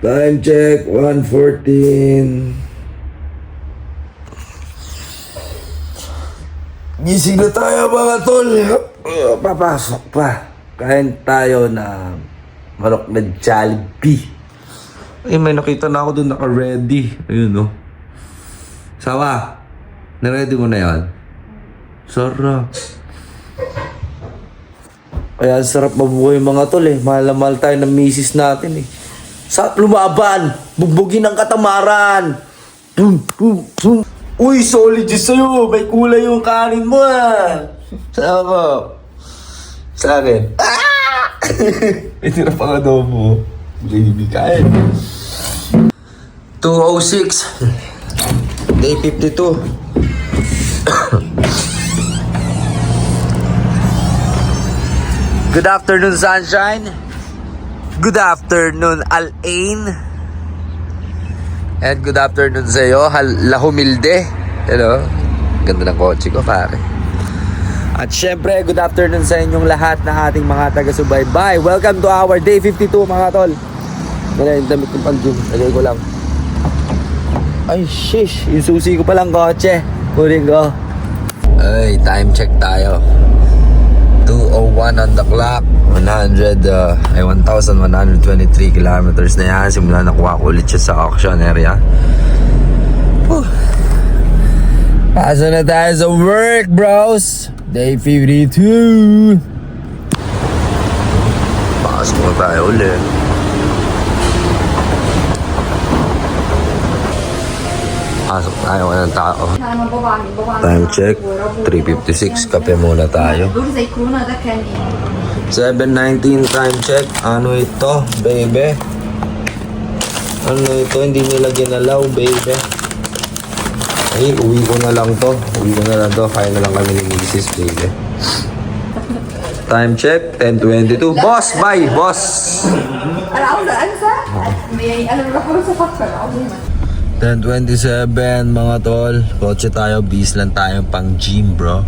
Time check, 1:14. Gising na tayo mga tol. Papasok pa. Kain tayo na manok na Jollibee. Ay, may nakita na ako doon naka-ready. Ayun, no. Sawa, na-ready mo na yan? Sarap. Kaya sarap mabuhay mga tol eh. Mahal na mahal tayo ng misis natin eh. Sarap lumaban. Bugbugin ang katamaran. Uy, solid yun sa'yo. May kulay yung kanin mo ah. Saan mo? Sa akin. Ah! Ito na pang adobo. Baby, kain. 2:06. Day 52. Good afternoon, sunshine. Good afternoon, Al-Ain. And good afternoon sa iyo, La Humilde. Hello. Ganda ng kotse ko, pare. At syempre, good afternoon sa inyong lahat na ating mga taga-subaybay. Welcome to our day 52, mga tol. Ganyan, yung damit ng pang-gym. Lagay ko lang. Ay, shish. Yung susi ko palang kotse. Kunin ko. Ay, time check tayo. 2:01 on the clock. 1,123 kilometers na yan. Simula nakuha ko ulit siya sa auction area. Pasok na tayo sa work, bros. Day 52. Pasok na tayo ulit. Pasok tayo, walang tao. Time check, 3:56. Kape muna tayo. 7:19 time check. Ano ito, baby? Ano ito? Hindi nila ginalaw, baby. Ay, uwi ko na lang to. Kaya na lang kami ni Mrs. baby. Time check, 10:22. Boss, bye, boss. 10:27 mga tol. Kotse tayo, bis lang tayo pang gym, bro.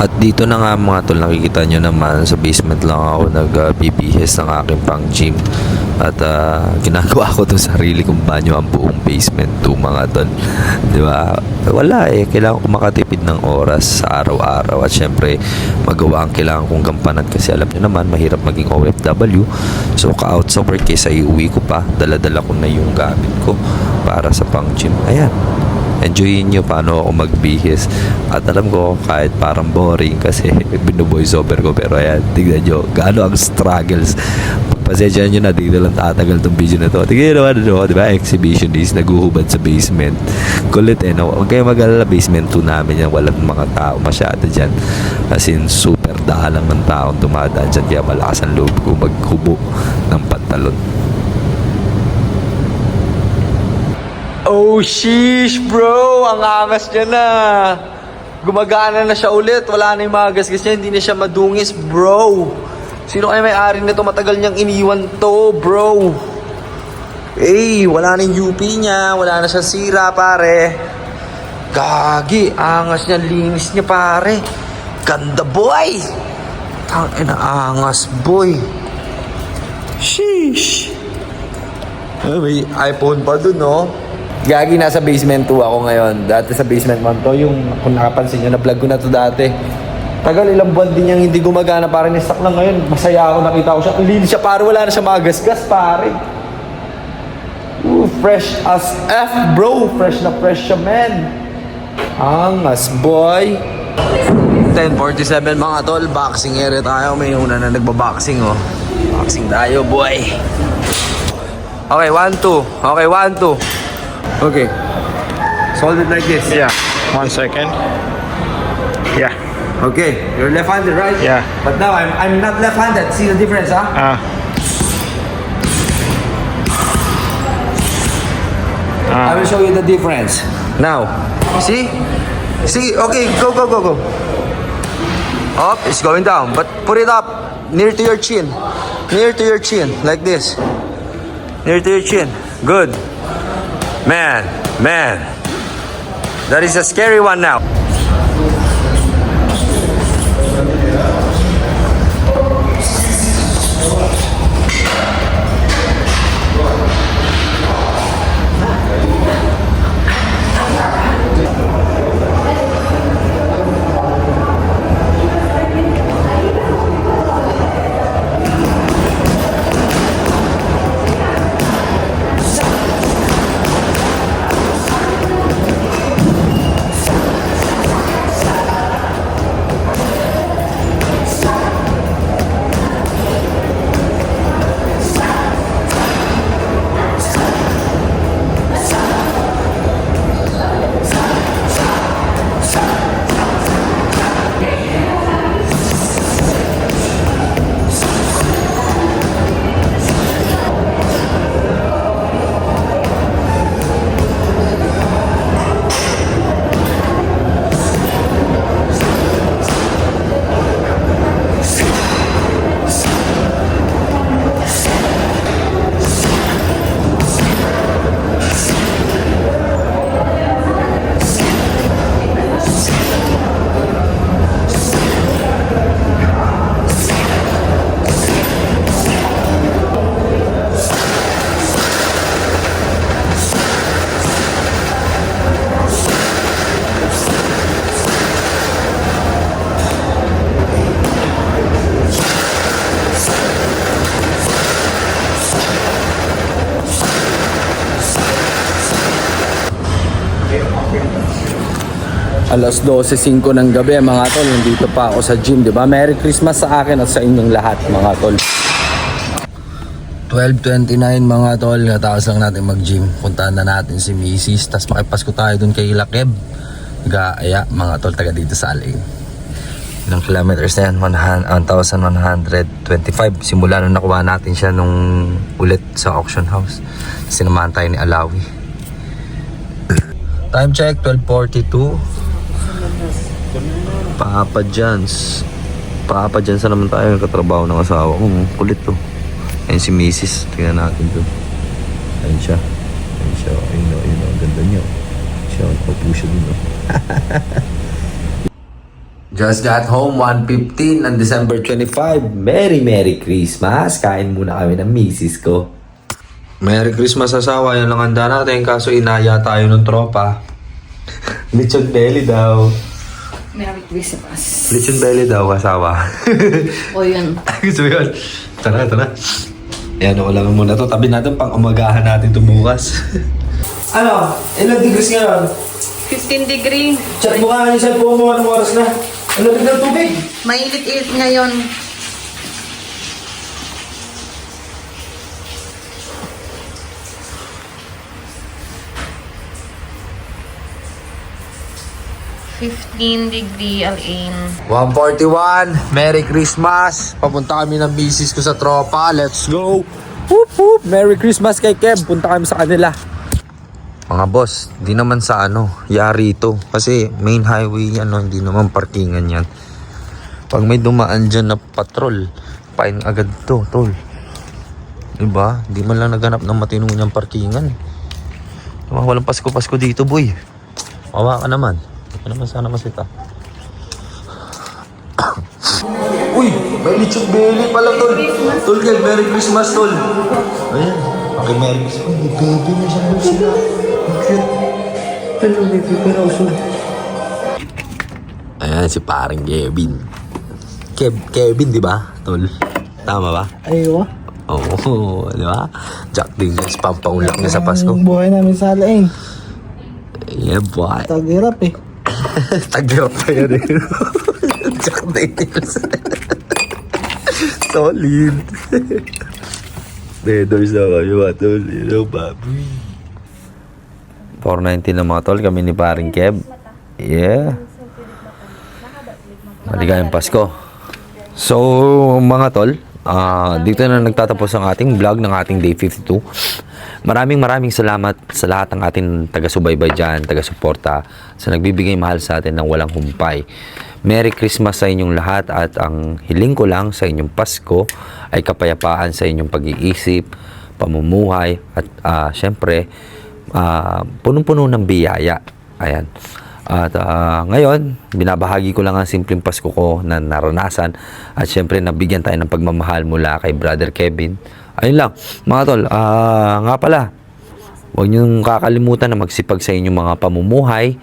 At dito na nga mga tol, nakikita nyo naman sa basement lang ako nag-PPS ng aking pang gym. At ginagawa ko to sarili kong banyo ang buong basement to mga tol. Diba? Wala eh, kailangan ko makatipid ng oras sa araw-araw. At syempre, magawa ang kailangan kong gampanan kasi alam nyo naman, mahirap maging OFW. So, ka-out sa work kaysa iuwi ko pa, dala-dala ko na yung gamit ko para sa pang gym. Ayan. Enjoyin nyo paano ako magbihis. At alam ko, kahit parang boring kasi binuvoice over ko. Pero ayan, tignan nyo, gaano ang struggles. Pagpasensya nyo na, dito lang tatagal tong video na to. Tignan nyo naman, diba? Exhibitionist, naguhubad sa basement. Kulit eh, no? Huwag kayo mag-alala, basement 2 namin yan. Walang mga tao masyado dyan. As in, super dahalang ng taong dumadaan dyan. Kaya malakas ang loob ko maghubo ng pantalon. Oh, sheesh, bro. Ang angas niya na. Gumagana na siya ulit. Wala na yung mga gasgas niya. Hindi na siya madungis, bro. Sino kaya may-ari nito? Matagal niyang iniwan to, bro. Eh, wala na yung UP niya. Wala na siya sira, pare. Gagi. Angas niya. Linis niya, pare. Ganda, boy. Tangina, angas, boy. Sheesh. Ay, may iPhone pa dun, no? Gagi, nasa basement 2 ako ngayon. Dati sa basement 1 to. Yung, kung nakapansin nyo, na-vlog ko na to dati. Tagal, ilang buwan din niyang hindi gumagana. Parang ni-stuck lang ngayon. Masaya ako, nakita ko siya. Ang linis siya, pare. Wala na siya mga gasgas, pare. Ooh, fresh as F, bro. Fresh na fresh siya, man. Angas, boy. 10:47 mga tol. Boxing area tayo. May una na nagbaboxing, oh. Boxing tayo, boy. Okay, 1-2. Okay, 1-2. Okay. So hold it like this. Yeah. 1 second. Yeah. Okay. You're left-handed, right? Yeah. But now I'm not left-handed. See the difference, huh? I will show you the difference. Now. See? See? Okay, go. Up, it's going down. But put it up near to your chin. Near to your chin. Like this. Near to your chin. Good. Man. That is a scary one now. Alas 12:05 ng gabi mga tol, nandito pa ako sa gym, di ba? Merry Christmas sa akin at sa inyong lahat mga tol. 12:29 mga tol, natapos lang natin mag-gym. Puntahan na natin si Mrs. Tapos makipasko tayo dun kay Lakeb. Gaaya mga tol, taga dito sa Alay. Ilang kilometers na yan? 1,125. Simula nung nakuha natin siya nung ulit sa auction house. Sinamahan tayo ni Alawi. Time check, 12:42. Papa John's na naman tayo, katrabaho ng asawa ko. Kulit to. Ayun si Mrs. Tingnan natin to. Ayun siya. Ayun o. Ang ganda niya. Siya, magpapu siya dun o. Just got home, 1:15 on December 25. Merry Christmas. Kain muna kami ng Mrs. ko. Merry Christmas asawa. Yan lang handa natin. Kaso inaya tayo ng tropa. Lechon belly daw. Merry Christmas. Lechon belly daw, asawa. O yun. Gusto mo yun? Tara. Ayan, ako lang muna to. Tabi natin pang umagahan natin ito bukas. Ano? Ilang degrees ngayon? 15 degree. Check mo nga yung cellphone mo. Anong oras na? Ano tignan tubig? Mainit-init ngayon. $15 Alain. 1:41. Merry Christmas. Papunta kami ng misis ko sa tropa. Let's go. Whoop. Merry Christmas kay Kev. Punta kami sa kanila. Mga boss, di naman sa yari ito. Kasi main highway yan, hindi naman parkingan yan. Pag may dumaan dyan na patrol, pain agad to, tol. Diba? Di man lang naganap ng matinong niyang parkingan. Diba? Walang Pasko dito, boy. Mawa ka naman. Ano naman sana masita. Uy! May lechon belly pala, tol. Tol, Kev, Merry Christmas, tol. Ayan. Okay, Merry Christmas. May baby na siya, sila. Cute. Hello, baby, pero also. Ayan, si parang Kevin. Kevin, di ba, tol? Tama ba? Aywa. Oo, di ba? Jack Daniels, pampaulak niya sa Pasko. Ang buhay namin sa Alain. Yeah, boy. Tagirap eh. Tagirap pa yan eh. Jack Daniels. Solid. Bedors na kayo, tol. You know, baboy. 4:19 na mga tol, kami ni paring Kev. Yeah. Maligayang Pasko. So, mga tol, dito na nagtatapos ang ating vlog ng ating Day 52. Maraming salamat sa lahat ng ating taga-subaybay dyan, taga-suporta, sa nagbibigay mahal sa atin ng walang humpay. Merry Christmas sa inyong lahat at ang hiling ko lang sa inyong Pasko ay kapayapaan sa inyong pag-iisip, pamumuhay at syempre, punong-puno ng biyaya. Ayan. At ngayon, binabahagi ko lang ang simpleng Pasko ko na naranasan at syempre nabigyan tayo ng pagmamahal mula kay Brother Kevin. Ayun lang, mga tol, nga pala, huwag niyong kakalimutan na magsipag sa inyong mga pamumuhay.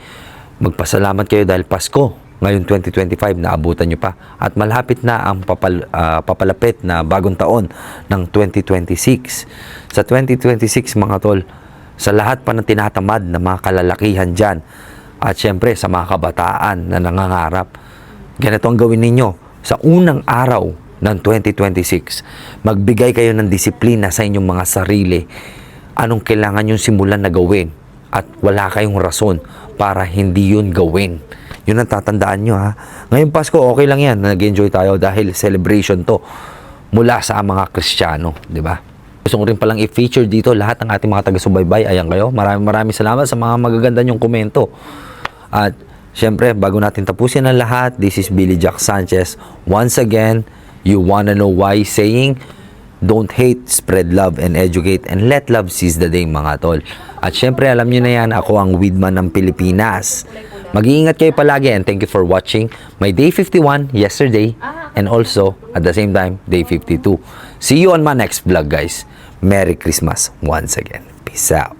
Magpasalamat kayo dahil Pasko. Ngayon 2025, naabutan nyo pa. At malapit na ang papalapit na bagong taon ng 2026. Sa 2026, mga tol, sa lahat pa ng tinatamad na mga kalalakihan dyan, at syempre sa mga kabataan na nangangarap, ganito ang gawin ninyo. Sa unang araw ng 2026, magbigay kayo ng disiplina sa inyong mga sarili. Anong kailangan yung simulan na gawin at wala kayong rason para hindi yun gawin. Yun ang tatandaan nyo, ha. Ngayong Pasko, okay lang yan. Nag-enjoy tayo dahil celebration to mula sa mga Kristiyano, di ba? Gusto ko rin palang i-feature dito lahat ng ating mga taga-subaybay. Ayan kayo. Maraming salamat sa mga magaganda nyong komento. At syempre, bago natin tapusin ang lahat, this is Billy Jack Sanchez. Once again, you wanna know why saying, don't hate, spread love, and educate, and let love seize the day, mga tol. At syempre, alam nyo na yan, ako ang Weedman ng Pilipinas. Mag-iingat kayo palagi and thank you for watching my Day 51 yesterday and also, at the same time, Day 52. See you on my next vlog, guys. Merry Christmas once again. Peace out.